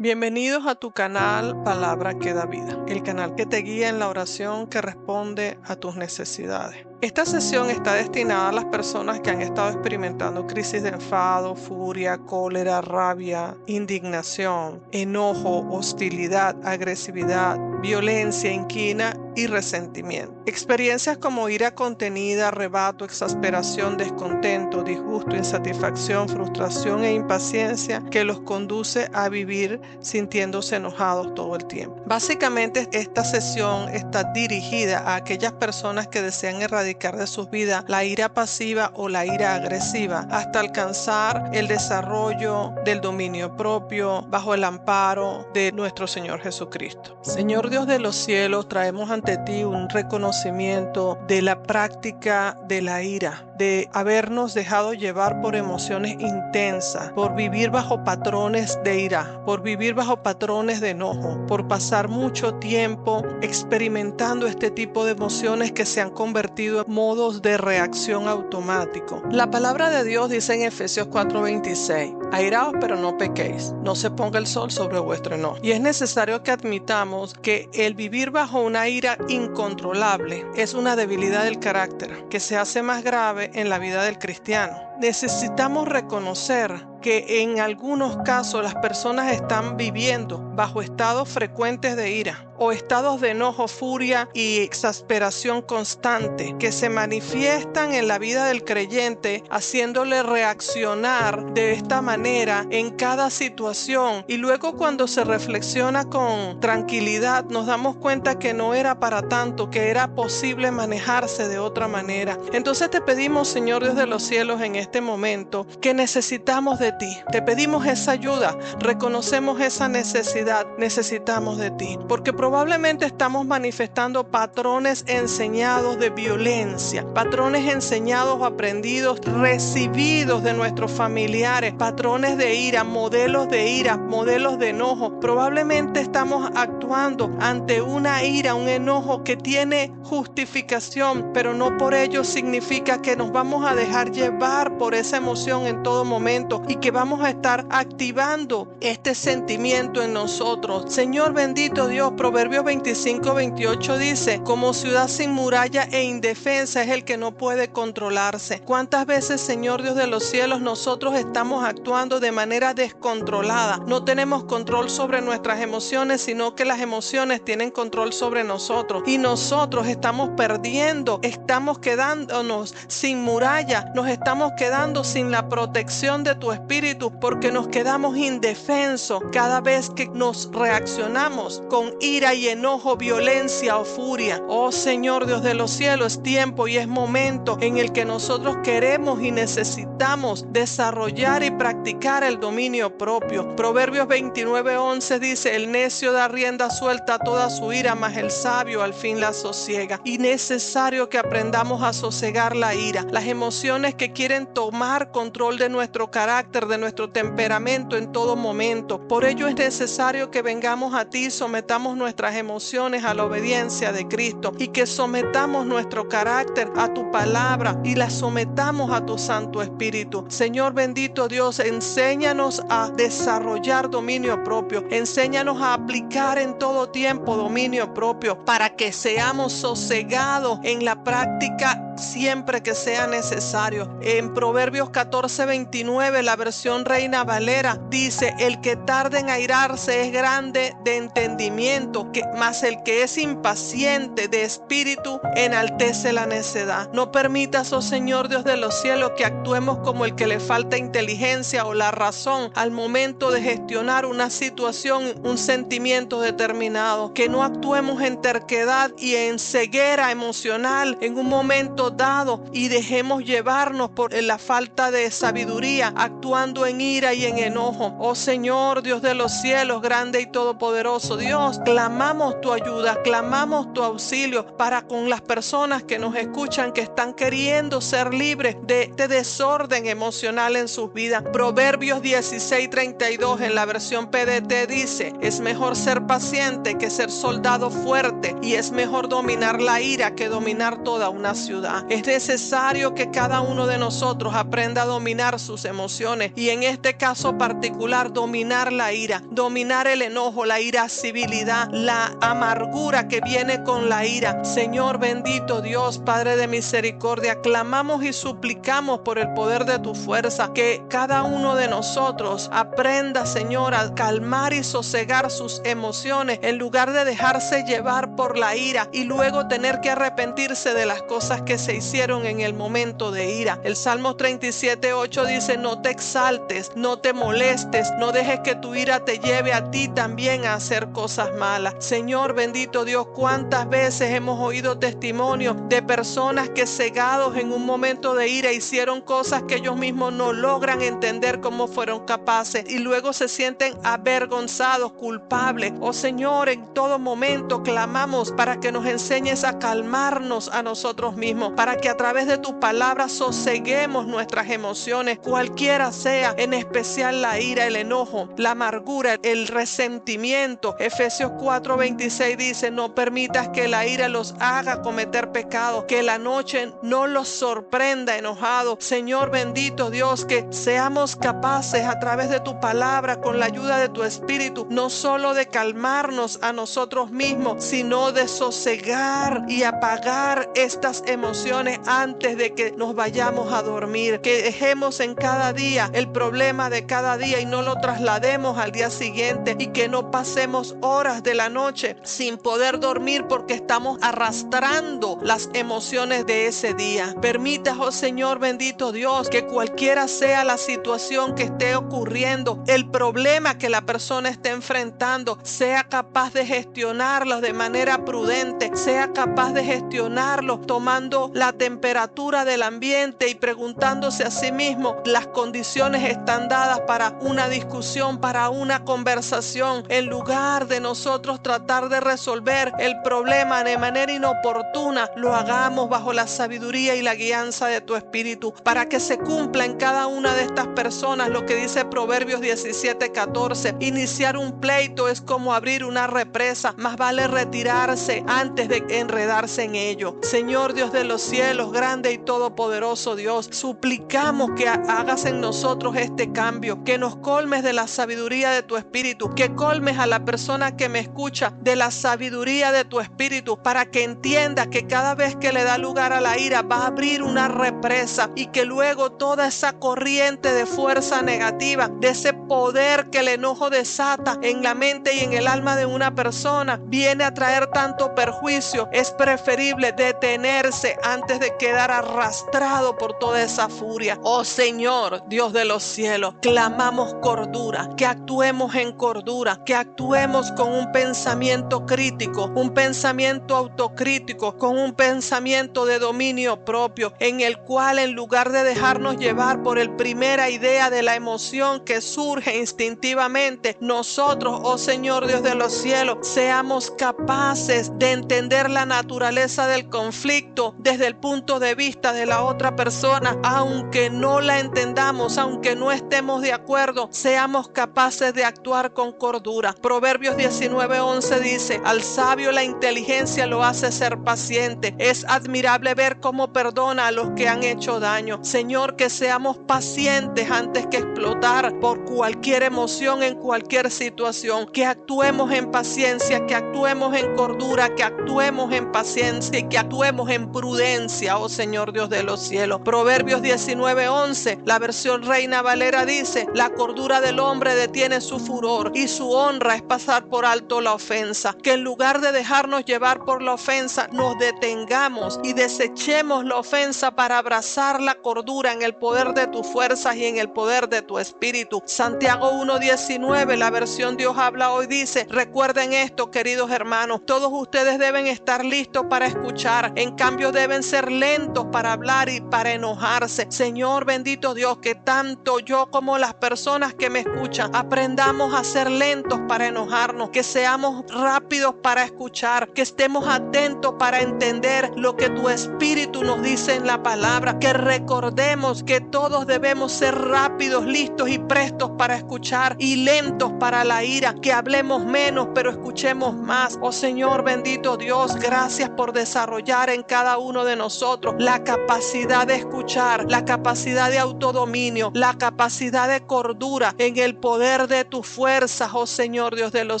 Bienvenidos a tu canal Palabra que da vida, el canal que te guía en la oración que responde a tus necesidades. Esta sesión está destinada a las personas que han estado experimentando crisis de enfado, furia, cólera, rabia, indignación, enojo, hostilidad, agresividad, violencia, inquina y resentimiento. Experiencias como ira contenida, arrebato, exasperación, descontento, disgusto, insatisfacción, frustración e impaciencia que los conduce a vivir sintiéndose enojados todo el tiempo. Básicamente, esta sesión está dirigida a aquellas personas que desean erradicar de sus vidas la ira pasiva o la ira agresiva hasta alcanzar el desarrollo del dominio propio bajo el amparo de nuestro Señor Jesucristo. Señor Dios de los cielos, traemos ante ti un reconocimiento de la práctica de la ira, de habernos dejado llevar por emociones intensas, por vivir bajo patrones de ira, por vivir bajo patrones de enojo, por pasar mucho tiempo experimentando este tipo de emociones que se han convertido en modos de reacción automático. La palabra de Dios dice en Efesios 4:26, airaos pero no pequéis, no se ponga el sol sobre vuestro enojo. Y es necesario que admitamos que el vivir bajo una ira incontrolable es una debilidad del carácter que se hace más grave en la vida del cristiano. Necesitamos reconocer que en algunos casos las personas están viviendo bajo estados frecuentes de ira o estados de enojo, furia y exasperación constante que se manifiestan en la vida del creyente, haciéndole reaccionar de esta manera en cada situación, y luego cuando se reflexiona con tranquilidad nos damos cuenta que no era para tanto, que era posible manejarse de otra manera. Entonces te pedimos, Señor Dios de los cielos, en este momento que necesitamos de ti. Te pedimos esa ayuda, reconocemos esa necesidad, necesitamos de ti, porque probablemente estamos manifestando patrones enseñados de violencia, patrones enseñados, aprendidos, recibidos de nuestros familiares, patrones de ira, modelos de enojo. Probablemente estamos actuando ante una ira, un enojo que tiene justificación, pero no por ello significa que nos vamos a dejar llevar por esa emoción en todo momento y que vamos a estar activando este sentimiento en nosotros. Señor bendito Dios, Proverbios 25:28 dice, como ciudad sin muralla e indefensa es el que no puede controlarse. ¿Cuántas veces, Señor Dios de los cielos, nosotros estamos actuando de manera descontrolada? No tenemos control sobre nuestras emociones, sino que las emociones tienen control sobre nosotros, y nosotros estamos perdiendo, estamos quedándonos sin muralla, nos estamos quedando sin la protección de tu espíritu, porque nos quedamos indefensos cada vez que nos reaccionamos con ira y enojo, violencia o furia. Oh Señor Dios de los cielos, es tiempo y es momento en el que nosotros queremos y necesitamos desarrollar y practicar el dominio propio. Proverbios 29:11 dice, el necio da rienda suelta a toda su ira, mas el sabio al fin la sosiega. Y necesario que aprendamos a sosegar la ira, las emociones que quieren tomar control de nuestro carácter, de nuestro temperamento en todo momento. Por ello es necesario que vengamos a ti, sometamos nuestras emociones a la obediencia de Cristo, y que sometamos nuestro carácter a tu palabra y la sometamos a tu Santo Espíritu. Señor bendito Dios, enséñanos a desarrollar dominio propio, enséñanos a aplicar en todo tiempo dominio propio, para que seamos sosegados en la práctica siempre que sea necesario. En Proverbios 14:29, la versión Reina Valera dice, el que tarda en airarse es grande de entendimiento, mas el que es impaciente de espíritu enaltece la necedad. No permitas, oh Señor Dios de los cielos, que actuemos como el que le falta inteligencia o la razón al momento de gestionar una situación, un sentimiento determinado, que no actuemos en terquedad y en ceguera emocional en un momento dado y dejemos llevarnos por la falta de sabiduría, actuando en ira y en enojo. Oh Señor Dios de los cielos, grande y todopoderoso Dios, clamamos tu ayuda, clamamos tu auxilio para con las personas que nos escuchan, que están queriendo ser libres de este desorden emocional en sus vidas. Proverbios 16:32 en la versión PDT dice, es mejor ser paciente que ser soldado fuerte, y es mejor dominar la ira que dominar toda una ciudad. papá. Es necesario que cada uno de nosotros aprenda a dominar sus emociones y en este caso particular dominar la ira, dominar el enojo, la irascibilidad, la amargura que viene con la ira. Señor bendito Dios, Padre de misericordia, clamamos y suplicamos por el poder de tu fuerza, que cada uno de nosotros aprenda, Señor, a calmar y sosegar sus emociones en lugar de dejarse llevar por la ira y luego tener que arrepentirse de las cosas que se hicieron en el momento de ira. El Salmo 37:8 dice: no te exaltes, no te molestes, no dejes que tu ira te lleve a ti también a hacer cosas malas. Señor bendito Dios, cuántas veces hemos oído testimonios de personas que cegados en un momento de ira hicieron cosas que ellos mismos no logran entender cómo fueron capaces y luego se sienten avergonzados, culpables. Oh Señor, en todo momento clamamos para que nos enseñes a calmarnos a nosotros mismos, para que a través de tu palabra soseguemos nuestras emociones, cualquiera sea, en especial la ira, el enojo, la amargura, el resentimiento. Efesios 4:26 dice: no permitas que la ira los haga cometer pecado, que la noche no los sorprenda enojados. Señor bendito Dios, que seamos capaces a través de tu palabra, con la ayuda de tu Espíritu, no solo de calmarnos a nosotros mismos, sino de sosegar y apagar estas emociones antes de que nos vayamos a dormir. Que dejemos en cada día el problema de cada día y no lo traslademos al día siguiente, y que no pasemos horas de la noche sin poder dormir porque estamos arrastrando las emociones de ese día. Permita, oh Señor bendito Dios, que cualquiera sea la situación que esté ocurriendo, el problema que la persona esté enfrentando, sea capaz de gestionarlo de manera prudente, sea capaz de gestionarlo tomando la temperatura del ambiente y preguntándose a sí mismo: las condiciones están dadas para una discusión, para una conversación, en lugar de nosotros tratar de resolver el problema de manera inoportuna. Lo hagamos bajo la sabiduría y la guianza de tu Espíritu, para que se cumpla en cada una de estas personas lo que dice Proverbios 17:14: iniciar un pleito es como abrir una represa, más vale retirarse antes de enredarse en ello. Señor Dios de los cielos, grande y todopoderoso Dios, suplicamos que hagas en nosotros este cambio, que nos colmes de la sabiduría de tu Espíritu, que colmes a la persona que me escucha de la sabiduría de tu Espíritu, para que entienda que cada vez que le da lugar a la ira va a abrir una represa, y que luego toda esa corriente de fuerza negativa, de ese poder que el enojo desata en la mente y en el alma de una persona, viene a traer tanto perjuicio. Es preferible detenerse antes de quedar arrastrado por toda esa furia. Oh Señor, Dios de los cielos, clamamos cordura, que actuemos en cordura, que actuemos con un pensamiento crítico, un pensamiento autocrítico, con un pensamiento de dominio propio, en el cual, en lugar de dejarnos llevar por el primera idea de la emoción que surge instintivamente, nosotros, oh Señor Dios de los cielos, seamos capaces de entender la naturaleza del conflicto desde el punto de vista de la otra persona, aunque no la entendamos, aunque no estemos de acuerdo, seamos capaces de actuar con cordura. Proverbios 19:11 dice: al sabio la inteligencia lo hace ser paciente. Es admirable ver cómo perdona a los que han hecho daño. Señor, que seamos pacientes antes que explotar por cualquier emoción en cualquier situación, que actuemos en paciencia, que actuemos en cordura, que actuemos en paciencia y que actuemos en prudencia, oh Señor Dios de los cielos. Proverbios 19:11, la versión Reina Valera dice: la cordura del hombre detiene su furor y su honra es pasar por alto la ofensa. Que en lugar de dejarnos llevar por la ofensa, nos detengamos y desechemos la ofensa para abrazar la cordura en el poder de tus fuerzas y en el poder de tu Espíritu. Santiago 1:19, la versión Dios habla hoy, dice: recuerden esto, queridos hermanos, todos ustedes deben estar listos para escuchar, en cambio deben ser lentos para hablar y para enojarse. Señor bendito Dios, que tanto yo como las personas que me escuchan aprendamos a ser lentos para enojarnos, que seamos rápidos para escuchar, que estemos atentos para entender lo que tu Espíritu nos dice en la palabra, que recordemos que todos debemos ser rápidos, listos y prestos para para escuchar y lentos para la ira, que hablemos menos pero escuchemos más. Oh Señor bendito Dios, gracias por desarrollar en cada uno de nosotros la capacidad de escuchar, la capacidad de autodominio, la capacidad de cordura en el poder de tus fuerzas, oh Señor Dios de los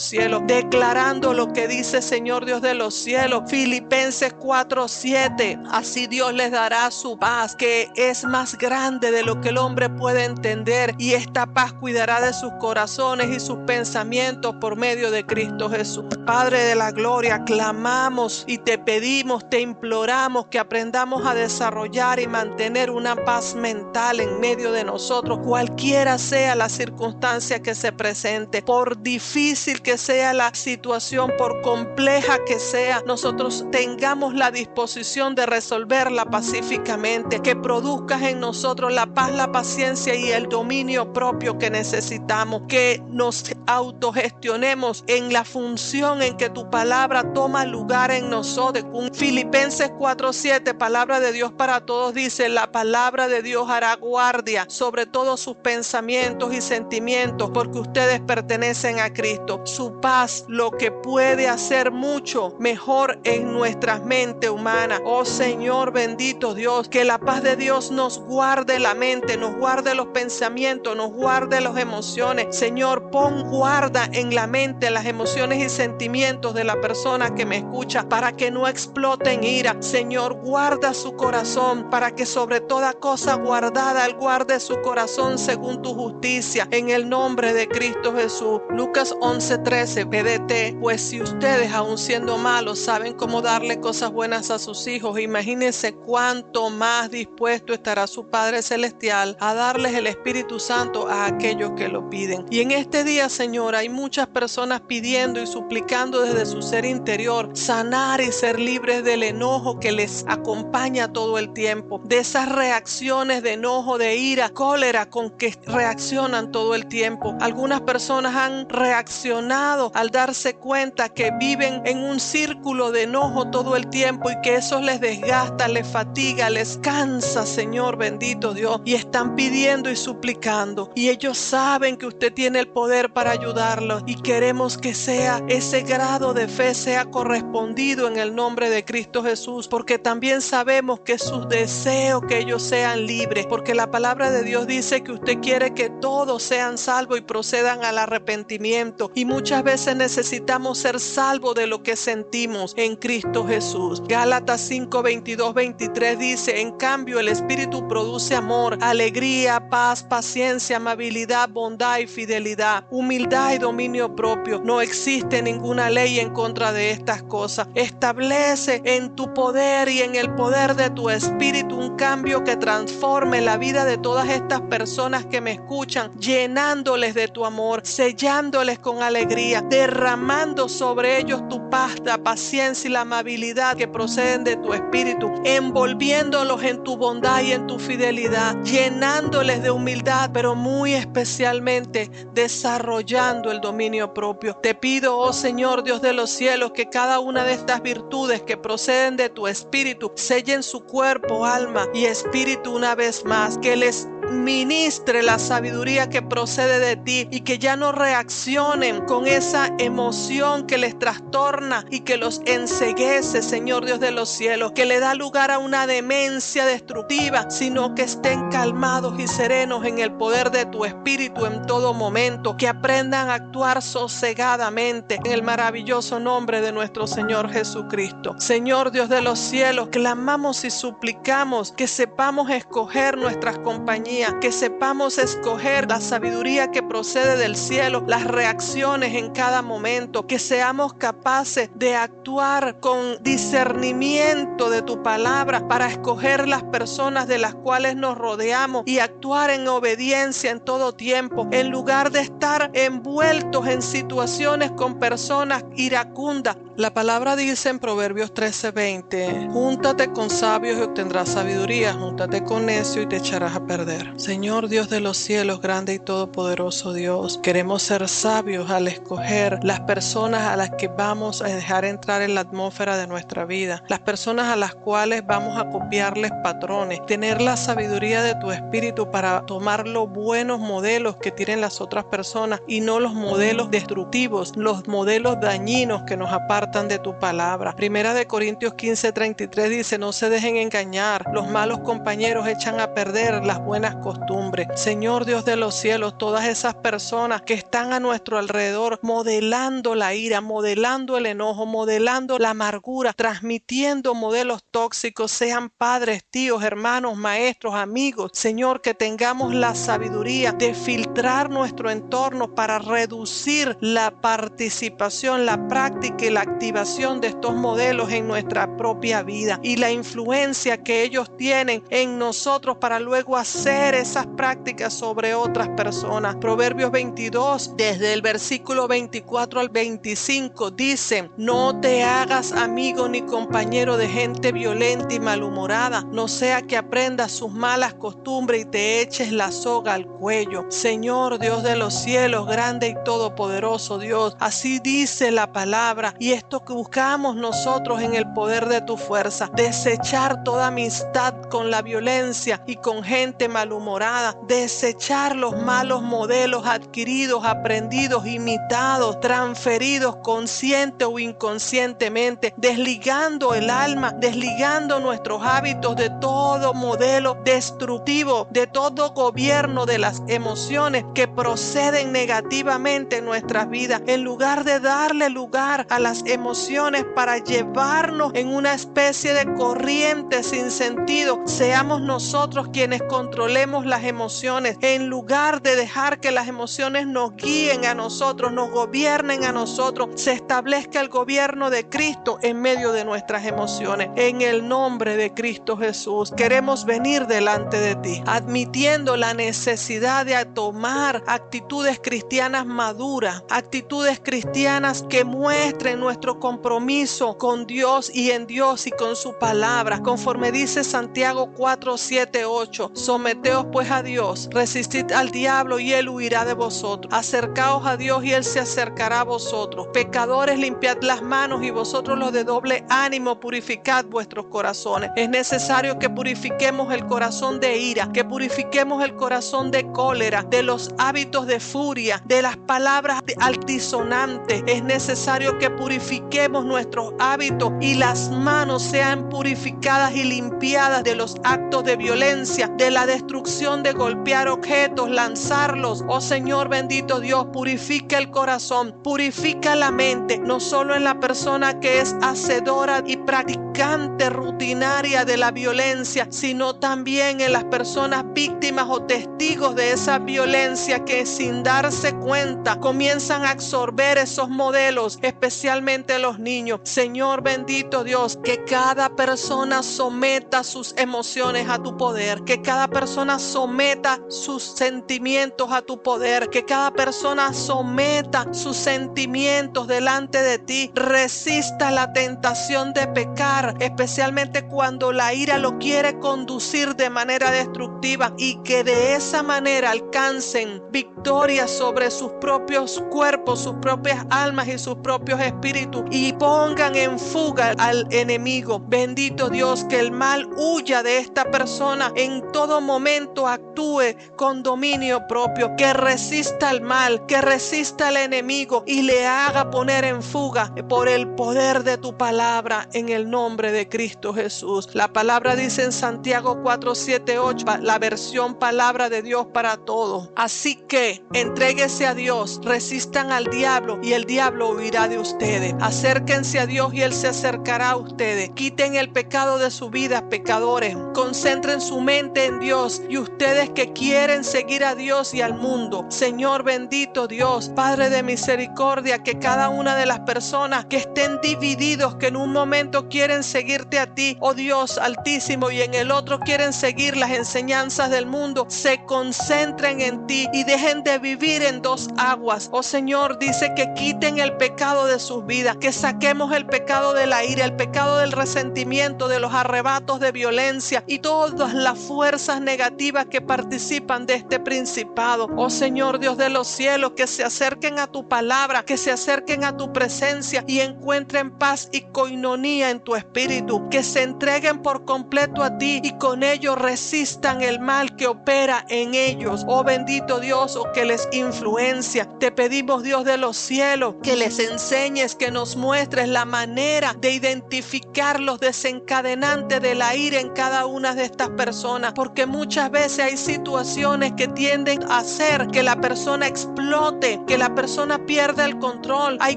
cielos, declarando lo que dice Señor Dios de los cielos, Filipenses 4:7. Así Dios les dará su paz, que es más grande de lo que el hombre puede entender, y esta paz cuidará de sus corazones y sus pensamientos por medio de Cristo Jesús. Padre de la gloria, clamamos y te pedimos, te imploramos que aprendamos a desarrollar y mantener una paz mental en medio de nosotros, cualquiera sea la circunstancia que se presente, por difícil que sea la situación, por compleja que sea, nosotros tengamos la disposición de resolverla pacíficamente, que produzcas en nosotros la paz, la paciencia y el dominio propio que necesitamos, que nos autogestionemos en la función en que tu palabra toma lugar en nosotros. Filipenses 4:7, palabra de Dios para todos, dice: la palabra de Dios hará guardia sobre todos sus pensamientos y sentimientos, porque ustedes pertenecen a Cristo. Su paz, lo que puede hacer mucho mejor en nuestras mentes humanas. Oh Señor bendito Dios, que la paz de Dios nos guarde la mente, nos guarde los pensamientos, nos guarde las emociones. Señor, pon guarda en la mente, las emociones y sentimientos de la persona que me escucha, para que no explote en ira. Señor, guarda su corazón, para que sobre toda cosa guardada Él guarde su corazón según tu justicia, en el nombre de Cristo Jesús. Lucas 11:13, PDT. Pues si ustedes, aun siendo malos, saben cómo darle cosas buenas a sus hijos, imagínense cuánto más dispuesto estará su Padre Celestial a darles el Espíritu Santo a aquellos que lo piden. Y en este día, Señor, hay muchas personas pidiendo y suplicando desde su ser interior sanar y ser libres del enojo que les acompaña todo el tiempo, de esas reacciones de enojo, de ira, cólera con que reaccionan todo el tiempo. Algunas personas han reaccionado al darse cuenta que viven en un círculo de enojo todo el tiempo y que eso les desgasta, les fatiga, les cansa, Señor bendito Dios, y están pidiendo y suplicando, y ellos saben que usted tiene el poder para ayudarlos, y queremos que sea ese grado de fe sea correspondido en el nombre de Cristo Jesús, porque también sabemos que es su deseo que ellos sean libres, porque la palabra de Dios dice que usted quiere que todos sean salvos y procedan al arrepentimiento, y muchas veces necesitamos ser salvos de lo que sentimos en Cristo Jesús. Gálatas 5:22-23 dice: en cambio el Espíritu produce amor, alegría, paz, paciencia, amabilidad, bondad y fidelidad, humildad y dominio propio. No existe ninguna ley en contra de estas cosas. Establece en tu poder y en el poder de tu Espíritu un cambio que transforme la vida de todas estas personas que me escuchan, llenándoles de tu amor, sellándoles con alegría, derramando sobre ellos tu paz, la paciencia y la amabilidad que proceden de tu Espíritu, envolviéndolos en tu bondad y en tu fidelidad, llenándoles de humildad, pero muy especialmente desarrollando el dominio propio. Te pido, oh Señor Dios de los cielos, que cada una de estas virtudes que proceden de tu Espíritu sellen su cuerpo, alma y espíritu una vez más, que les ministre la sabiduría que procede de ti, y que ya no reaccionen con esa emoción que les trastorna y que los enceguece, Señor Dios de los cielos, que le da lugar a una demencia destructiva, sino que estén calmados y serenos en el poder de tu Espíritu en todo momento, que aprendan a actuar sosegadamente en el maravilloso nombre de nuestro Señor Jesucristo. Señor Dios de los cielos, clamamos y suplicamos que sepamos escoger nuestras compañías, que sepamos escoger la sabiduría que procede del cielo, las reacciones en cada momento, que seamos capaces de actuar con discernimiento de tu palabra para escoger las personas de las cuales nos rodeamos y actuar en obediencia en todo tiempo, en lugar de estar envueltos en situaciones con personas iracundas. La palabra dice en Proverbios 13:20: júntate con sabios y obtendrás sabiduría, júntate con necios y te echarás a perder. orar. Señor Dios de los cielos, grande y todopoderoso Dios, queremos ser sabios al escoger las personas a las que vamos a dejar entrar en la atmósfera de nuestra vida, las personas a las cuales vamos a copiarles patrones, tener la sabiduría de tu espíritu para tomar los buenos modelos que tienen las otras personas y no los modelos destructivos, los modelos dañinos que nos apartan de tu palabra. Primera de Corintios 15:33 dice: no se dejen engañar, los malos compañeros echan a perder las buenas costumbres. Señor Dios de los cielos, todas esas personas que están a nuestro alrededor modelando la ira, modelando el enojo, modelando la amargura, transmitiendo modelos tóxicos, sean padres, tíos, hermanos, maestros, amigos. Señor, que tengamos la sabiduría de filtrar nuestro entorno para reducir la participación, la práctica y la activación de estos modelos en nuestra propia vida y la influencia que ellos tienen en nosotros para luego hacer esas prácticas sobre otras personas. Proverbios 22, desde el versículo 24 al 25, dice: no te hagas amigo ni compañero de gente violenta y malhumorada, no sea que aprendas sus malas costumbres y te eches la soga al cuello. Señor Dios de los cielos, grande y todopoderoso Dios, así dice la palabra, y esto que buscamos nosotros en el poder de tu fuerza: desechar toda amistad con la violencia y con gente malhumorada, desechar los malos modelos adquiridos, aprendidos, imitados, transferidos consciente o inconscientemente, desligando el alma, desligando nuestros hábitos de todo modelo destructivo, de todo gobierno de las emociones que proceden negativamente en nuestras vidas, en lugar de darle lugar a las emociones para llevarnos en una especie de corriente sin sentido. Seamos nosotros quienes controlemos las emociones, en lugar de dejar que las emociones nos guíen a nosotros, nos gobiernen a nosotros. Se establezca el gobierno de Cristo en medio de nuestras emociones. En el nombre de Cristo Jesús, queremos venir delante de ti, admitiendo la necesidad de tomar actitudes cristianas maduras, actitudes cristianas que muestren nuestro compromiso con Dios y en Dios y con su palabra, conforme dice Santiago 4, 7, 8. Someteos pues a Dios, resistid al diablo y él huirá de vosotros. Acercaos a Dios y él se acercará a vosotros. Pecadores, limpiad las manos, y vosotros los de doble ánimo purificad vuestros corazones. Es necesario que purifiquemos el corazón de ira, que purifiquemos el corazón de cólera, de los hábitos de furia, de las palabras altisonantes. Es necesario que purifiquemos nuestros hábitos y las manos sean purificadas y limpiadas de los actos de violencia, de la destrucción, de golpear objetos, lanzarlos. Oh Señor bendito Dios, purifica el corazón, purifica la mente, no solo en la persona que es hacedora y practicante rutinaria de la violencia, sino también en las personas víctimas o testigos de esa violencia que sin darse cuenta comienzan a absorber esos modelos, especialmente los niños. Señor bendito Dios, que cada persona someta sus emociones a tu poder, que cada persona someta sus sentimientos a tu poder, que cada persona someta sus sentimientos delante de ti, resista la tentación de pecar, especialmente cuando la ira lo quiere conducir de manera destructiva, y que de esa manera alcancen victoria sobre sus propios cuerpos, sus propias almas y sus propios espíritus, y pongan en fuga al enemigo. Bendito Dios, que el mal huya de esta persona, en todo momento actúe con dominio propio, que resista al mal, que resista al enemigo y le haga poner en fuga por el poder de tu palabra, en el nombre de Cristo Jesús. La palabra dice en Santiago 4, 7, 8, la versión palabra de Dios para todos: así que entréguese a Dios, resistan al diablo y el diablo huirá de ustedes. Acérquense a Dios y él se acercará a ustedes. Quiten el pecado de su vida, pecadores. Concentren su mente en Dios, y ustedes que quieren seguir a Dios y al mundo. Señor bendito Dios, Padre de misericordia, que cada una de las personas que estén divididos, que en un momento quieren seguirte a ti, oh Dios altísimo, y en el otro quieren seguir las enseñanzas del mundo, se concentren en ti y dejen de vivir en dos aguas. Oh Señor, dice que quiten el pecado de sus vidas, que saquemos el pecado de la ira, el pecado del resentimiento, de los arrebatos de violencia y todas las fuerzas negativas negativas que participan de este principado. Oh Señor Dios de los cielos, que se acerquen a tu palabra, que se acerquen a tu presencia y encuentren paz y coinonía en tu espíritu, que se entreguen por completo a ti y con ello resistan el mal que opera en ellos. Oh bendito Dios, o que les influencia. Te pedimos, Dios de los cielos, que les enseñes, que nos muestres la manera de identificar los desencadenantes de la ira en cada una de estas personas, porque muchas veces hay situaciones que tienden a hacer que la persona explote, que la persona pierda el control. Hay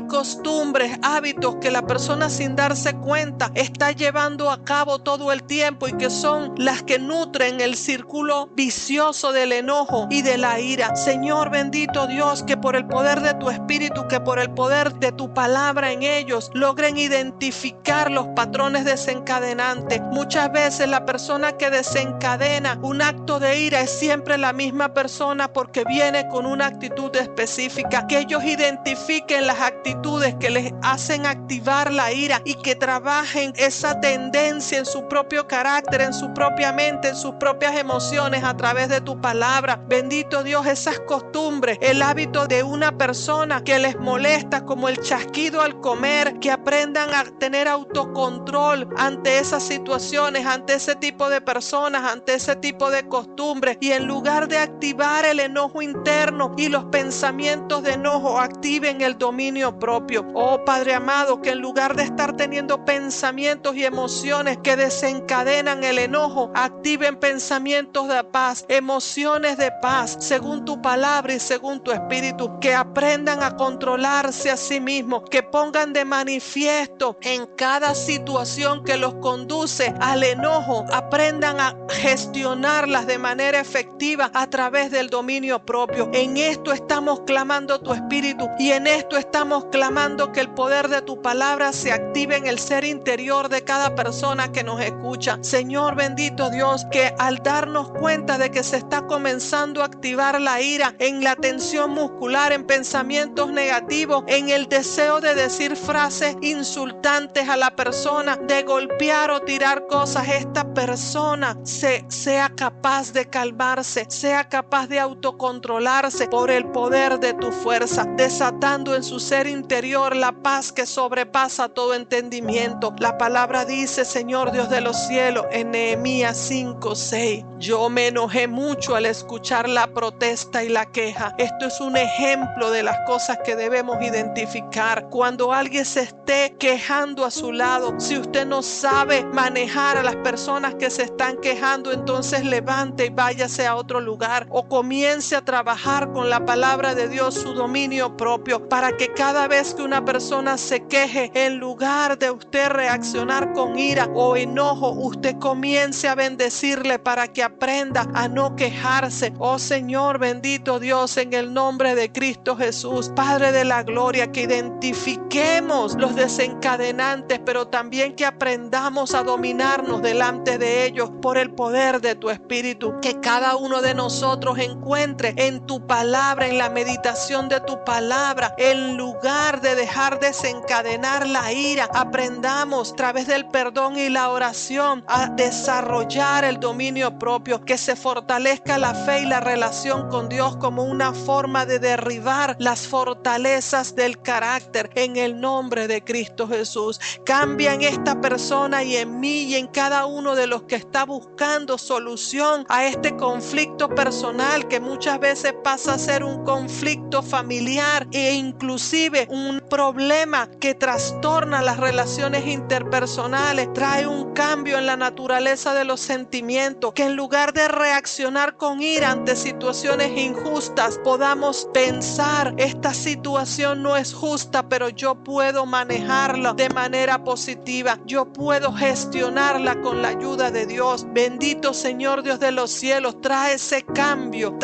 costumbres, hábitos que la persona sin darse cuenta está llevando a cabo todo el tiempo y que son las que nutren el círculo vicioso del enojo y de la ira. Señor bendito Dios, que por el poder de tu espíritu, que por el poder de tu palabra en ellos logren identificar los patrones desencadenantes. Muchas veces la persona que desencadena un acto de ira es siempre la misma persona, porque viene con una actitud específica. Que ellos identifiquen las actitudes que les hacen activar la ira y que trabajen esa tendencia en su propio carácter, en su propia mente, en sus propias emociones a través de tu palabra. Bendito Dios, esas costumbres, el hábito de una persona que les molesta, como el chasquido al comer, que aprendan a tener autocontrol ante esas situaciones, ante ese tipo de personas, ante ese tipo de costumbres, y en lugar de activar el enojo interno y los pensamientos de enojo, activen el dominio propio. Oh Padre amado, que en lugar de estar teniendo pensamientos y emociones que desencadenan el enojo, activen pensamientos de paz, emociones de paz, según tu palabra y según tu espíritu. Que aprendan a controlarse a sí mismos, que pongan de manifiesto en cada situación que los conduce al enojo, aprendan a gestionarlas de manera efectiva a través del dominio propio. En esto estamos clamando tu espíritu y en esto estamos clamando que el poder de tu palabra se active en el ser interior de cada persona que nos escucha. Señor bendito Dios, que al darnos cuenta de que se está comenzando a activar la ira en la tensión muscular, en pensamientos negativos, en el deseo de decir frases insultantes a la persona, de golpear o tirar cosas, esta persona sea capaz de calmarse, sea capaz de autocontrolarse por el poder de tu fuerza, desatando en su ser interior la paz que sobrepasa todo entendimiento. La palabra dice, Señor Dios de los cielos, en Nehemías 5:6, yo me enojé mucho al escuchar la protesta y la queja. Esto es un ejemplo de las cosas que debemos identificar. Cuando alguien se esté quejando a su lado, si usted no sabe manejar a las personas que se están quejando, entonces levante y váyase a otro lugar, o comience a trabajar con la palabra de Dios su dominio propio, para que cada vez que una persona se queje, en lugar de usted reaccionar con ira o enojo, usted comience a bendecirle para que aprenda a no quejarse. Oh Señor bendito Dios, en el nombre de Cristo Jesús, Padre de la gloria, que identifiquemos los desencadenantes, pero también que aprendamos a dominarnos delante de ellos por el poder de tu espíritu. Que cada uno de nosotros encuentre en tu palabra, en la meditación de tu palabra, en lugar de dejar desencadenar la ira, aprendamos a través del perdón y la oración a desarrollar el dominio propio. Que se fortalezca la fe y la relación con Dios como una forma de derribar las fortalezas del carácter, en el nombre de Cristo Jesús. Cambia en esta persona y en mí y en cada uno de los que está buscando solución a este conflicto personal, que muchas veces pasa a ser un conflicto familiar e inclusive un problema que trastorna las relaciones interpersonales, trae un cambio en la naturaleza de los sentimientos. Que en lugar de reaccionar con ira ante situaciones injustas, podamos pensar, esta situación no es justa, pero yo puedo manejarla de manera positiva, yo puedo gestionarla con la ayuda de Dios. Bendito Señor Dios de los cielos, trae ese cambio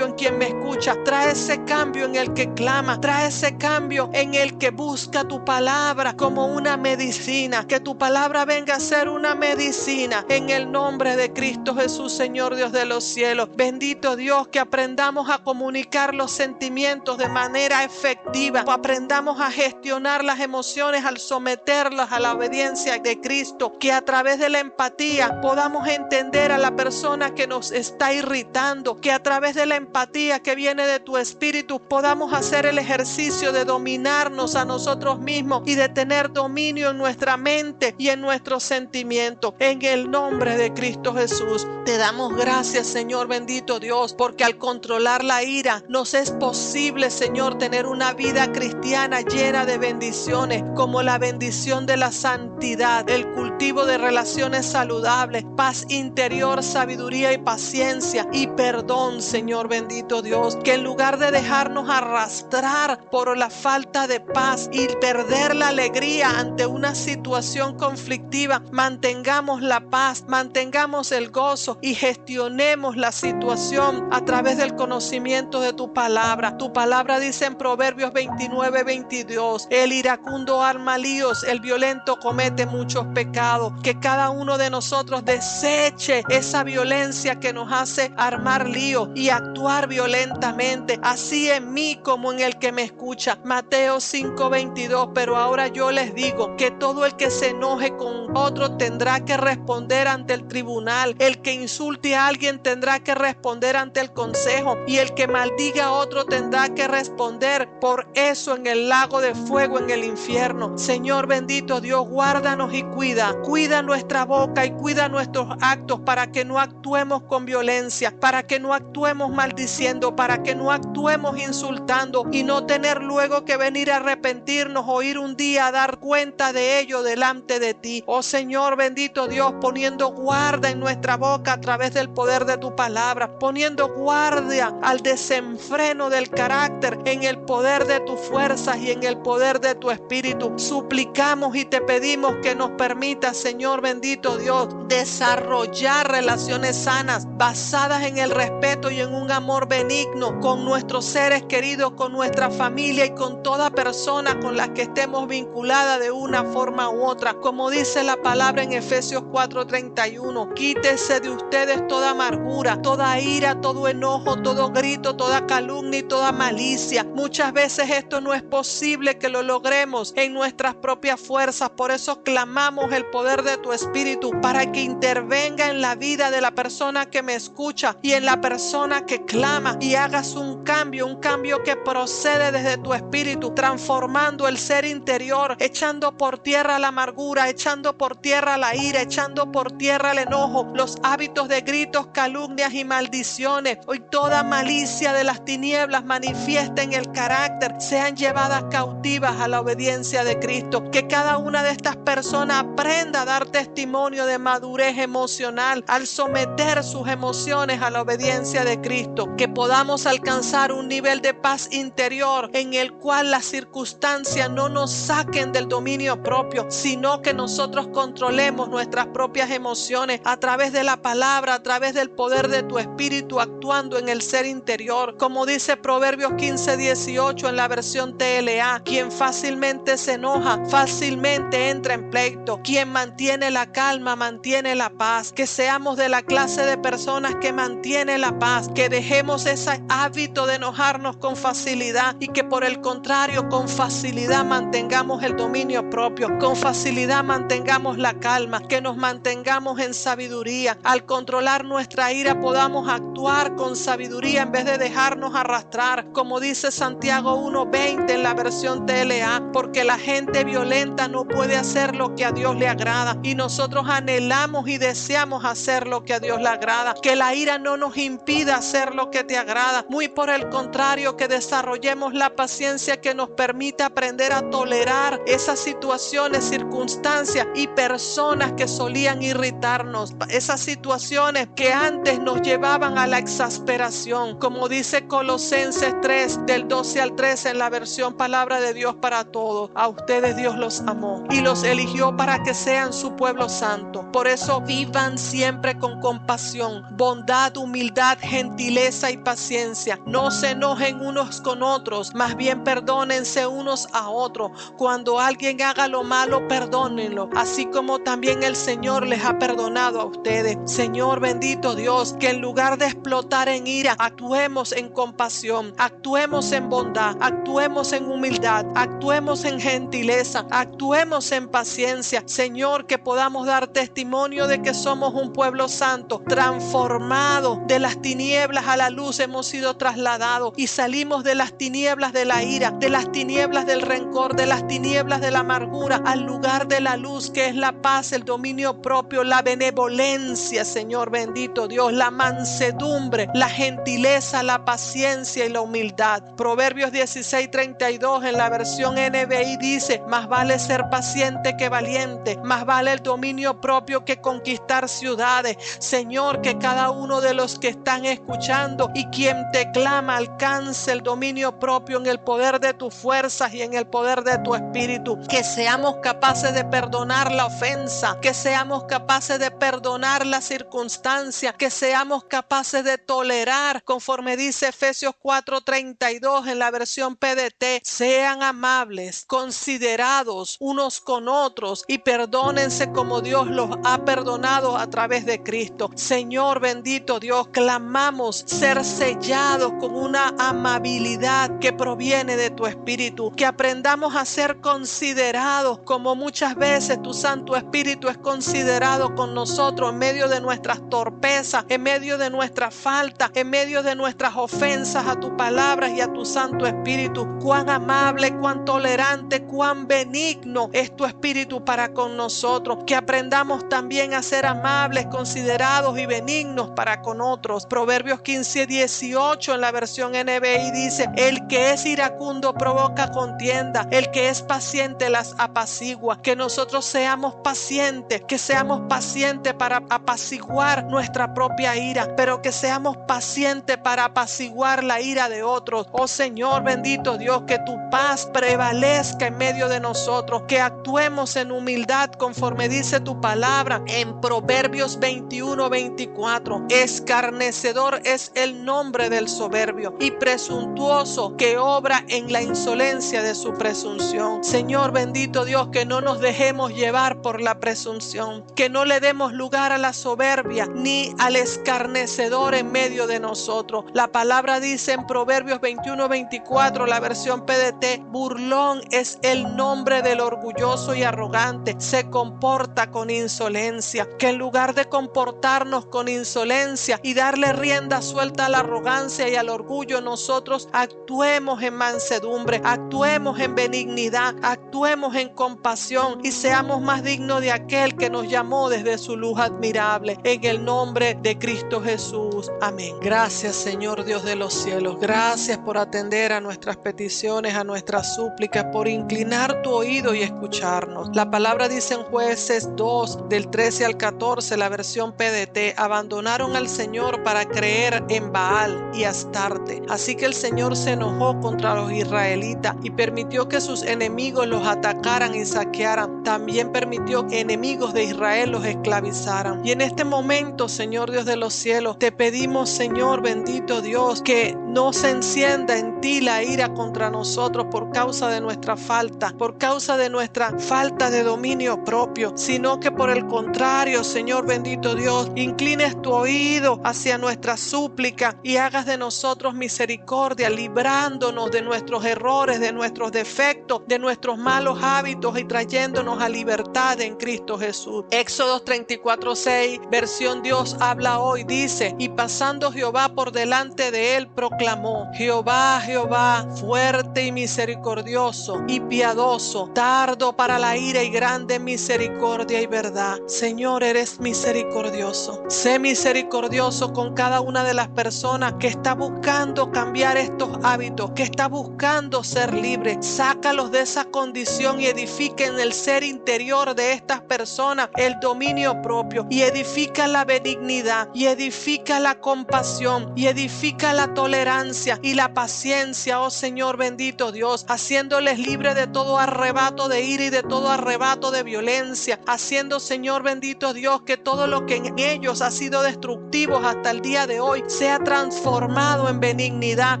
en quien me escucha, trae ese cambio en el que clama, trae ese cambio en el que busca tu palabra como una medicina. Que tu palabra venga que ser una medicina en el nombre de Cristo Jesús, Señor Dios de los cielos. Bendito Dios, que aprendamos a comunicar los sentimientos de manera efectiva, aprendamos a gestionar las emociones al someterlas a la obediencia de Cristo, que a través de la empatía podamos entender a la persona que nos está irritando, que a través de la empatía que viene de tu espíritu podamos hacer el ejercicio de dominarnos a nosotros mismos y de tener dominio en nuestra mente y en nuestros sentimientos. En el nombre de Cristo Jesús, te damos gracias, Señor bendito Dios, porque al controlar la ira nos es posible, Señor, tener una vida cristiana llena de bendiciones, como la bendición de la santidad, el cultivo de relaciones saludables, paz interior, sabiduría y paciencia y perdón, Señor bendito Dios, que en lugar de dejarnos arrastrar por la falta de paz y perder la alegría ante una situación conflictiva, mantengamos la paz, mantengamos el gozo y gestionemos la situación a través del conocimiento de tu palabra. Tu palabra dice en Proverbios 29:22, el iracundo arma líos, el violento comete muchos pecados. Que cada uno de nosotros deseche esa violencia que nos hace armar líos y actuar violentamente, así en mí como en el que me escucha. Mateo 5:22, pero ahora yo les digo que todo el que se enoje con otro tendrá que responder ante el tribunal. El que insulte a alguien tendrá que responder ante el consejo, y el que maldiga a otro tendrá que responder por eso en el lago de fuego, en el infierno. Señor bendito Dios, guárdanos y cuida nuestra boca y cuida nuestros actos, para que no actuemos con violencia, para que no actuemos maldiciendo, para que no actuemos insultando y no tener luego que venir a arrepentirnos o ir un día a dar cuenta de ello delante de ti. Oh Señor bendito Dios, poniendo guarda en nuestra boca a través del poder de tu palabra, poniendo guardia al desenfreno del carácter en el poder de tus fuerzas y en el poder de tu espíritu. Suplicamos y te pedimos que nos permitas, Señor bendito Dios, desarrollar relaciones sanas basadas en el respeto y en un amor benigno con nuestros seres queridos, con nuestra familia y con toda persona con la que estemos vinculadas de una forma u otra. Como dice la palabra en Efesios 4:31, quítese de ustedes toda amargura, toda ira, todo enojo, todo grito, toda calumnia y toda malicia. Muchas veces esto no es posible que lo logremos en nuestras propias fuerzas. Por eso clamamos el poder de tu espíritu para que intervenga en la vida de la persona que me escucha y en la persona que clama, y hagas un cambio que procede desde tu espíritu, transformando el ser interior, echando por tierra la amargura, echando por tierra la ira, echando por tierra el enojo, los hábitos de gritos, calumnias y maldiciones. Hoy toda malicia de las tinieblas manifiesta en el carácter sean llevadas cautivas a la obediencia de Cristo. Que cada una de estas personas aprenda a dar testimonio de madurez emocional al someter sus emociones a la obediencia de Cristo. Que podamos alcanzar un nivel de paz interior en el cual las circunstancias no nos saquen del dominio propio, sino que nosotros controlemos nuestras propias emociones a través de la palabra, a través del poder de tu espíritu actuando en el ser interior. Como dice Proverbios 15:18 en la versión TLA, quien fácilmente se enoja, fácilmente entra en pleito. Quien mantiene la calma, mantiene la paz. Que seamos de la clase de personas que mantiene la paz, que dejemos ese hábito de enojarnos con facilidad y que por el contrario con facilidad mantengamos el dominio propio, con facilidad mantengamos la calma, que nos mantengamos en sabiduría. Al controlar nuestra ira podamos actuar con sabiduría en vez de dejarnos arrastrar, como dice Santiago 1:20 en la versión TLA, porque la gente violenta no puede hacer lo que a Dios le agrada, y nosotros anhelamos y deseamos hacer lo que a Dios le agrada. Que la ira no nos impida hacer lo que te agrada, muy por el contrario, que desarrollemos la paciencia que nos permita aprender a tolerar esas situaciones, circunstancias y personas que solían irritarnos, esas situaciones que antes nos llevaban a la exasperación, como dice Colosenses 3 del 12 al 13 en la versión Palabra de Dios para Todos. A ustedes Dios los amó y los eligió para que sean su pueblo santo. Por eso vivan siempre con compasión, bondad, humildad, gentileza y paciencia. No se enojen unos con otros, más bien perdónense unos a otros. Cuando alguien haga lo malo, perdónenlo, así así como también el Señor les ha perdonado a ustedes. Señor bendito Dios, que en lugar de explotar en ira, actuemos en compasión, actuemos en bondad, actuemos en humildad, actuemos en gentileza, actuemos en paciencia. Señor, que podamos dar testimonio de que somos un pueblo santo, transformado de las tinieblas a la luz. Hemos sido trasladados y salimos de las tinieblas de la ira, de las tinieblas del rencor, de las tinieblas de la amargura, al lugar de la luz, que es la paz, el dominio propio, la benevolencia, Señor bendito Dios, la mansedumbre, la gentileza, la paciencia y la humildad. Proverbios 16:32 en la versión NBI dice: más vale ser paciente que valiente, más vale el dominio propio que conquistar ciudades. Señor, que cada uno de los que están escuchando y quien te clama alcance el dominio propio en el poder de tus fuerzas y en el poder de tu espíritu. Que seamos capaces de perdonar la ofensa, que seamos capaces de perdonar la circunstancia, que seamos capaces de tolerar, conforme dice Efesios 4:32 en la versión PDT. Sean amables, considerados unos con otros y perdónense como Dios los ha perdonado a través de Cristo. Señor bendito Dios, clamamos ser sellados con una amabilidad que proviene de tu espíritu, que aprendamos a ser considerados como muchas veces tu Santo Espíritu es considerado con nosotros en medio de nuestras torpezas, en medio de nuestras faltas, en medio de nuestras ofensas a tu palabra y a tu Santo Espíritu. Cuán amable, cuán tolerante, cuán benigno es tu Espíritu para con nosotros. Que aprendamos también a ser amables, considerados y benignos para con otros. Proverbios 15:18 en la versión NBI dice: el que es iracundo provoca contienda, el que es paciente las apacigua. Que nosotros seamos pacientes, que seamos pacientes para apaciguar nuestra propia ira, pero que seamos pacientes para apaciguar la ira de otros. Oh Señor bendito Dios, que tu paz prevalezca en medio de nosotros, que actuemos en humildad conforme dice tu palabra en Proverbios 21:24. Escarnecedor es el nombre del soberbio y presuntuoso que obra en la insolencia de su presunción. Señor bendito Dios, que no nos dejemos llevar por la presunción, que no le demos lugar a la soberbia ni al escarnecedor en medio de nosotros. La palabra dice en Proverbios 21:24, la versión PDT: burlón es el nombre del orgulloso y arrogante, se comporta con insolencia. Que en lugar de comportarnos con insolencia y darle rienda suelta a la arrogancia y al orgullo, nosotros actuemos en mansedumbre, actuemos en benignidad, actuemos en compasión y seamos más dignos de aquel que nos llamó desde su luz admirable. En el nombre de Cristo Jesús. Amén. Gracias, Señor Dios de los cielos. Gracias por atender a nuestras peticiones, a nuestras súplicas, por inclinar tu oído y escucharnos. La palabra dice en Jueces 2, del 13 al 14, la versión PDT: abandonaron al Señor para creer en Baal y Astarte. Así que el Señor se enojó contra los israelitas y permitió que sus enemigos los atacaran y saquearan. También permitió que enemigos de Israel los esclavizaran. Y en este momento, Señor Dios de los cielos, te pedimos, Señor bendito Dios, que no se encienda en ti la ira contra nosotros por causa de nuestra falta, por causa de nuestra falta de dominio propio, sino que por el contrario, Señor bendito Dios, inclines tu oído hacia nuestra súplica y hagas de nosotros misericordia, librándonos de nuestros errores, de nuestros defectos, de nuestros malos hábitos y trayéndonos a libertad en Cristo Jesús. Éxodo 34:6, versión Dios habla hoy, dice: y pasando Jehová por delante de él, proclamó: Jehová, Jehová, fuerte y misericordioso y piadoso, tardo para la ira y grande en misericordia y verdad. Señor, eres misericordioso. Sé misericordioso con cada una de las personas que está buscando cambiar estos hábitos, que está buscando ser libre. Sácalos de esa condición y edifica en el ser interior de estas personas el dominio propio, y edifica la benignidad, y edifica la compasión, y edifica la tolerancia y la paciencia, oh Señor bendito Dios, haciéndoles libre de todo arrebato de ira y de todo arrebato de violencia, haciendo, Señor bendito Dios, que todo lo que en ellos ha sido destructivo hasta el día de hoy sea transformado en benignidad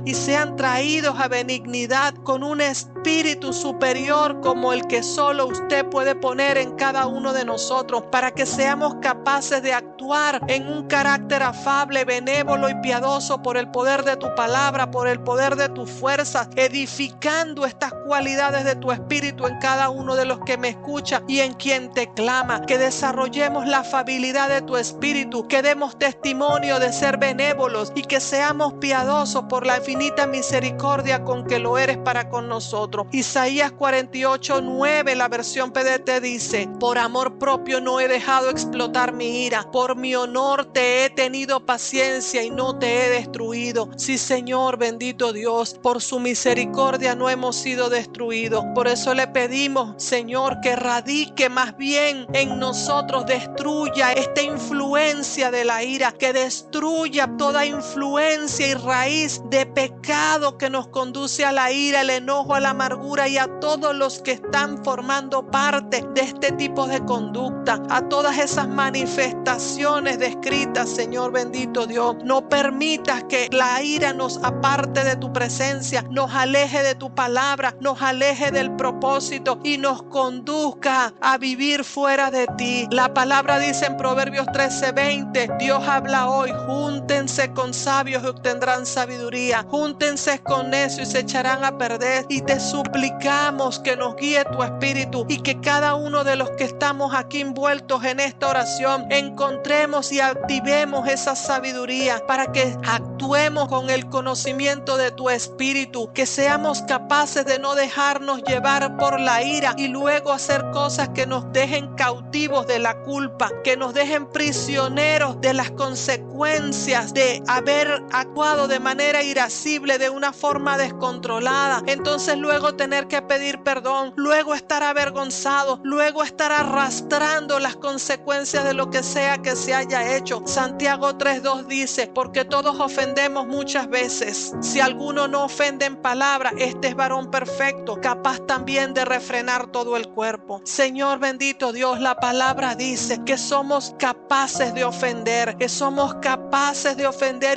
y sean traídos a benignidad con un espíritu superior como el que solo usted puede poner poner en cada uno de nosotros para que seamos capaces de actuar en un carácter afable, benévolo y piadoso por el poder de tu palabra, por el poder de tu fuerza, edificando estas cualidades de tu espíritu en cada uno de los que me escucha y en quien te clama. Que desarrollemos la afabilidad de tu espíritu, que demos testimonio de ser benévolos y que seamos piadosos por la infinita misericordia con que lo eres para con nosotros. Isaías 48:9, la versión PDT dice: por amor propio no he dejado explotar mi ira, por mi honor te he tenido paciencia y no te he destruido. Sí, Señor, bendito Dios, por su misericordia no hemos sido destruidos. Por eso le pedimos, Señor, que radique más bien en nosotros, destruya esta influencia de la ira, que destruya toda influencia y raíz de pecado que nos conduce a la ira, el enojo, a la amargura y a todos los que están formando parte de este tipo de conducta, a todas esas manifestaciones descritas, Señor bendito Dios. No permitas que la ira nos aparte de tu presencia, nos aleje de tu palabra, nos aleje del propósito y nos conduzca a vivir fuera de ti. La palabra dice en Proverbios 13:20, Dios habla hoy: júntense con sabios y obtendrán sabiduría, júntense con necios y se echarán a perder. Y te suplicamos que nos guíe tu espíritu y que cada uno de los que estamos aquí envueltos en esta oración encontremos y activemos esa sabiduría para que actuemos con el conocimiento de tu espíritu, que seamos capaces de no dejarnos llevar por la ira y luego hacer cosas que nos dejen cautivos de la culpa, que nos dejen prisioneros de las consecuencias de haber actuado de manera irascible, de una forma descontrolada. Entonces luego tener que pedir perdón, luego estar avergonzado, luego estar arrastrando las consecuencias de lo que sea que se haya hecho. Santiago 3:2 dice: porque todos ofendemos muchas veces. Si alguno no ofende en palabra, este es varón perfecto, capaz también de refrenar todo el cuerpo. Señor bendito Dios, la palabra dice que somos capaces de ofender,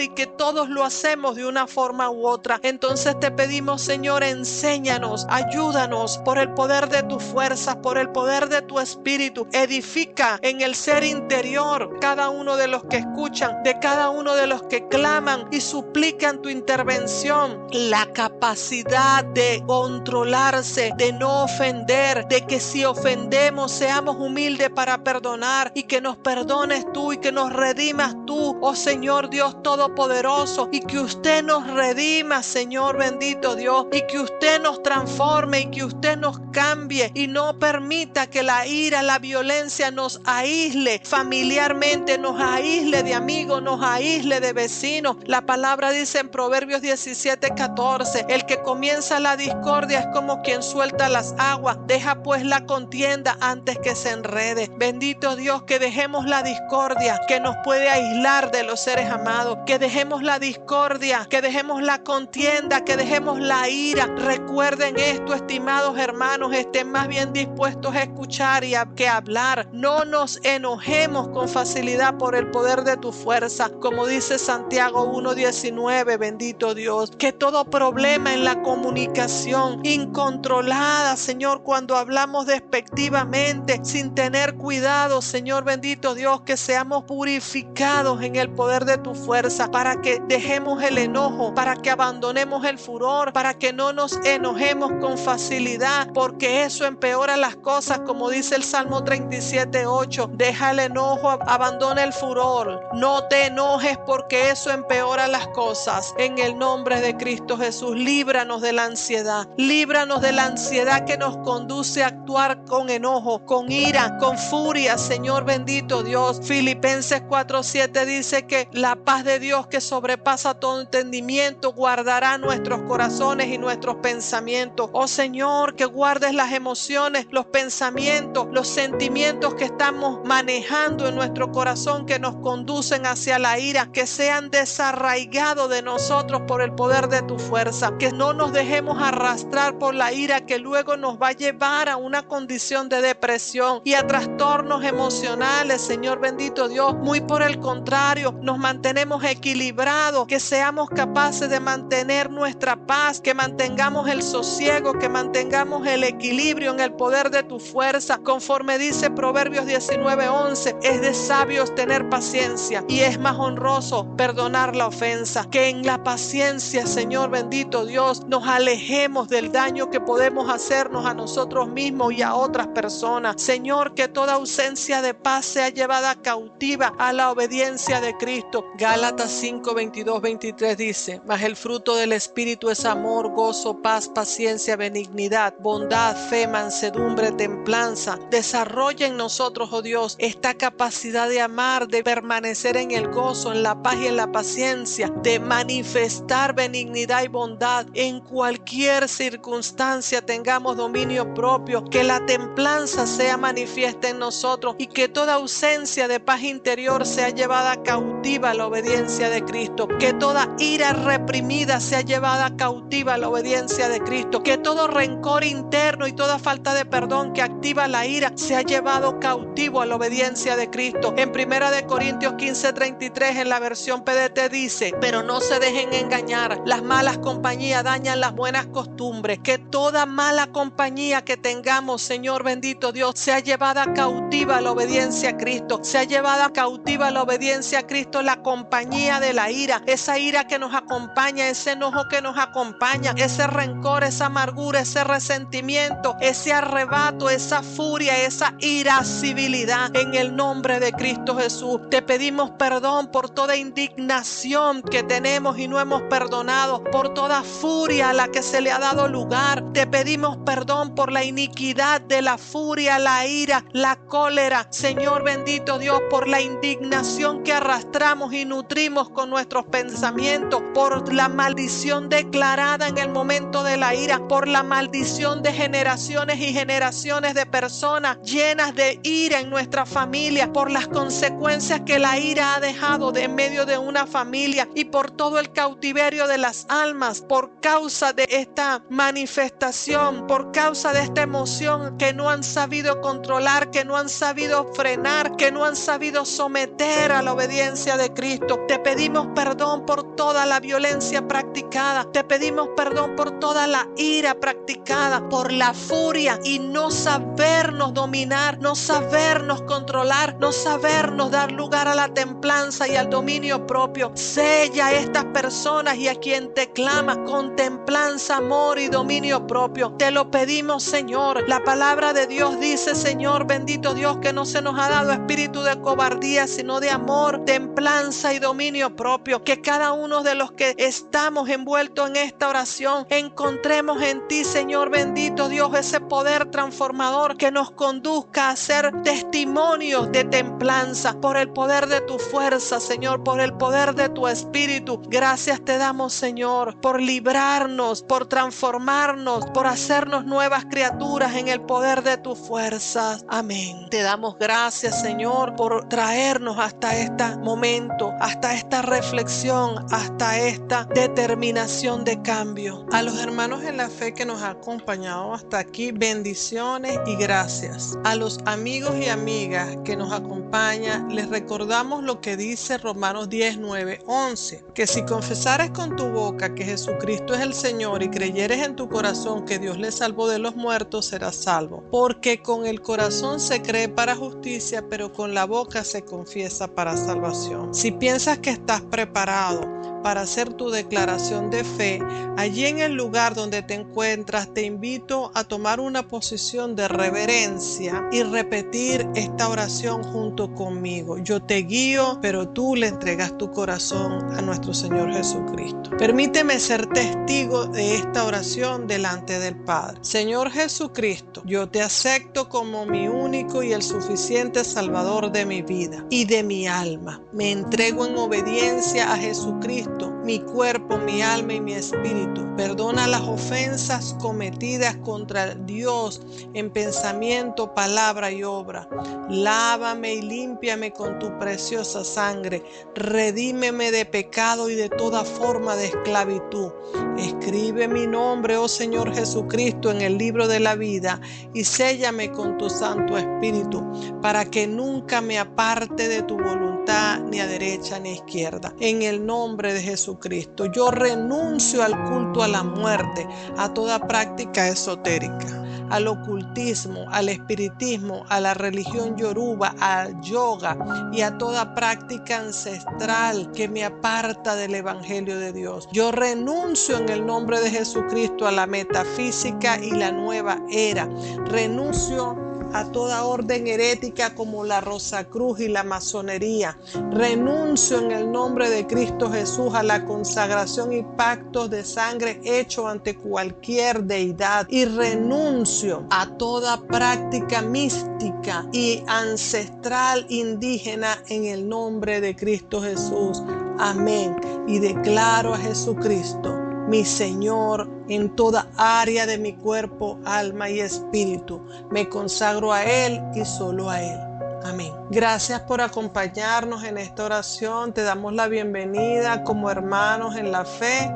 y que todos lo hacemos de una forma u otra. Entonces te pedimos, Señor, enséñanos, ayúdanos por el poder de tu fuerza, por el poder de tu espíritu. Edifica en el ser interior cada uno de los que escuchan, de cada uno de los que claman y suplican tu intervención, la capacidad de controlarse, de no ofender, de que si ofendemos seamos humildes para perdonar y que nos perdones tú y que nos redimas tú, oh Señor Dios Todopoderoso, y que usted nos redima, Señor bendito Dios, y que usted nos transforme y que usted nos cambie y no permita que la ira, la violencia nos aísle familiarmente, nos aísle de amigos, nos aísle de vecinos. La palabra dice en Proverbios 17:14: el que comienza la discordia es como quien suelta las aguas, deja pues la contienda antes que se enrede. Bendito Dios, que dejemos la discordia que nos puede aislar de los seres amados, que dejemos la discordia, que dejemos la contienda, que dejemos la ira. Recuerden esto, estimados hermanos, estén más bien dispuestos a escuchar y que hablar. No nos enojemos con facilidad por el poder de tu fuerza, como dice Santiago 1:19. Bendito Dios, que todo problema en la comunicación incontrolada, Señor, cuando hablamos despectivamente, sin tener cuidado, Señor bendito Dios, que seamos purificados en el poder de tu fuerza, para que dejemos el enojo, para que abandonemos el furor, para que no nos enojemos con facilidad, porque eso empeora las cosas, como dice el Salmo 37:8: deja el enojo, abandona el furor, no te enojes porque eso empeora las cosas. En el nombre de Cristo Jesús, líbranos de la ansiedad, líbranos de la ansiedad que nos conduce a actuar con enojo, con ira, con furia, Señor bendito Dios. Filipenses 4:7 dice que la paz de Dios, que sobrepasa todo entendimiento, guardará nuestros corazones y nuestros pensamientos. Oh Señor, que guardes las emociones, los pensamientos, los sentimientos que estamos manejando en nuestro corazón, que nos conducen hacia la ira, que sean desarraigados de nosotros por el poder de tu fuerza, que no nos dejemos arrastrar por la ira, que luego nos va a llevar a una condición de depresión y a trastornos emocionales, Señor bendito Dios. Muy por el contrario, nos mantenemos equilibrados, que seamos capaces de mantener nuestra paz, que mantengamos el sosiego, que mantengamos el equilibrio en el poder de tu fuerza fuerza, conforme dice Proverbios 19:11, es de sabios tener paciencia y es más honroso perdonar la ofensa. Que en la paciencia, Señor bendito Dios, nos alejemos del daño que podemos hacernos a nosotros mismos y a otras personas. Señor, que toda ausencia de paz sea llevada cautiva a la obediencia de Cristo. Gálatas 5:22-23 dice: mas el fruto del Espíritu es amor, gozo, paz, paciencia, benignidad, bondad, fe, mansedumbre, templanza. Desarrolla en nosotros, oh Dios, esta capacidad de amar, de permanecer en el gozo, en la paz y en la paciencia, de manifestar benignidad y bondad en cualquier circunstancia. Tengamos dominio propio, que la templanza sea manifiesta en nosotros y que toda ausencia de paz interior sea llevada cautiva a la obediencia de Cristo. Que toda ira reprimida sea llevada cautiva a la obediencia de Cristo. Que todo rencor interno y toda falta de perdón que activa la ira sea llevado cautivo a la obediencia de Cristo. En 1 Corintios 15:33 en la versión PDT dice: pero no se dejen engañar, las malas compañías dañan las buenas costumbres. Que toda mala compañía que tengamos, Señor bendito Dios, sea llevada cautiva a la obediencia a Cristo. Sea llevada cautiva a la obediencia a Cristo la compañía de la ira, esa ira que nos acompaña, ese enojo que nos acompaña, ese rencor, esa amargura, ese resentimiento, ese arrebato, esa furia, esa irascibilidad. En el nombre de Cristo Jesús, te pedimos perdón por toda indignación que tenemos y no hemos perdonado, por toda furia a la que se le ha dado lugar. Te pedimos perdón por la iniquidad de la furia, la ira, la cólera. Señor bendito Dios, por la indignación que arrastramos y nutrimos con nuestros pensamientos, por la maldición declarada en el momento de la ira, por la maldición de generaciones y generaciones de personas llenas de ira en nuestra familia, por las consecuencias que la ira ha dejado de en medio de una familia y por todo el cautiverio de las almas, por causa de esta manifestación, por causa de esta emoción que no han sabido controlar, que no han sabido frenar, que no han sabido someter a la obediencia de Cristo. Te pedimos perdón por toda la violencia practicada, te pedimos perdón por toda la ira practicada, por la furia y no sabernos dominar, no sabernos controlar, no sabernos dar lugar a la templanza y al dominio propio. Sella a estas personas y a quien te clama con templanza, amor y dominio propio. Te lo pedimos, Señor. La palabra de Dios dice, Señor bendito Dios, que no se nos ha dado espíritu de cobardía, sino de amor, templanza y dominio propio. Que cada uno de los que estamos envueltos en esta oración encontremos en ti, Señor bendito Dios, ese poder transformador que nos conduzca a ser testimonios de templanza por el poder de tu fuerza, Señor, por el poder de tu espíritu. Gracias te damos, Señor, por librarnos, por transformarnos, por hacernos nuevas criaturas en el poder de tus fuerzas. Amén. Te damos gracias, Señor, por traernos hasta este momento, hasta esta reflexión, hasta esta determinación de cambio. A los hermanos en la fe que nos han acompañado hasta aquí, bendiciones y gracias. A los amigos y amigas que nos acompañan, les recordamos lo que dice Romanos 10:9-11, que si confesares con tu boca que Jesucristo es el Señor y creyeres en tu corazón que Dios le salvó de los muertos, serás salvo. Porque con el corazón se cree para justicia, pero con la boca se confiesa para salvación. Si piensas que estás preparado para hacer tu declaración de fe, allí en el lugar donde te encuentras, te invito a tomar una posición de reverencia y repetir esta oración junto conmigo. Yo te guío, pero tú le entregas tu corazón a nuestro Señor Jesucristo. Permíteme ser testigo de esta oración delante del Padre. Señor Jesucristo, yo te acepto como mi único y el suficiente Salvador de mi vida y de mi alma. Me entrego en obediencia a Jesucristo, mi cuerpo, mi alma y mi espíritu. Perdona las ofensas cometidas contra Dios en pensamiento, palabra y obra. Lávame y límpiame con tu preciosa sangre. Redímeme de pecado y de toda forma de esclavitud. Escribe mi nombre, oh Señor Jesucristo, en el libro de la vida y séllame con tu Santo Espíritu, para que nunca me aparte de tu voluntad, ni a derecha ni a izquierda. En el nombre de Jesucristo, yo renuncio al culto a la muerte, a toda práctica esotérica, al ocultismo, al espiritismo, a la religión yoruba, al yoga y a toda práctica ancestral que me aparta del Evangelio de Dios. Yo renuncio en el nombre de Jesucristo a la metafísica y la nueva era. Renuncio a toda orden herética como la Rosacruz y la masonería. Renuncio en el nombre de Cristo Jesús a la consagración y pactos de sangre hecho ante cualquier deidad. Y renuncio a toda práctica mística y ancestral indígena en el nombre de Cristo Jesús. Amén. Y declaro a Jesucristo mi Señor en toda área de mi cuerpo, alma y espíritu. Me consagro a Él y solo a Él. Amén. Gracias por acompañarnos en esta oración. Te damos la bienvenida como hermanos en la fe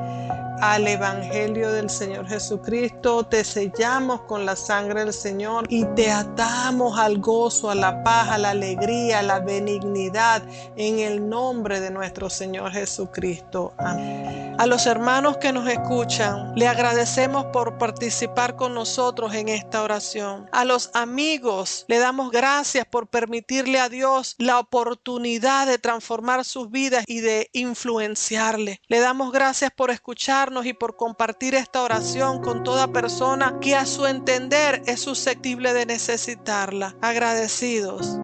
al Evangelio del Señor Jesucristo. Te sellamos con la sangre del Señor y te atamos al gozo, a la paz, a la alegría, a la benignidad en el nombre de nuestro Señor Jesucristo. Amén. A los hermanos que nos escuchan, le agradecemos por participar con nosotros en esta oración. A los amigos, le damos gracias por permitirle a Dios la oportunidad de transformar sus vidas y de influenciarle. Le damos gracias por escucharnos y por compartir esta oración con toda persona que a su entender es susceptible de necesitarla. Agradecidos.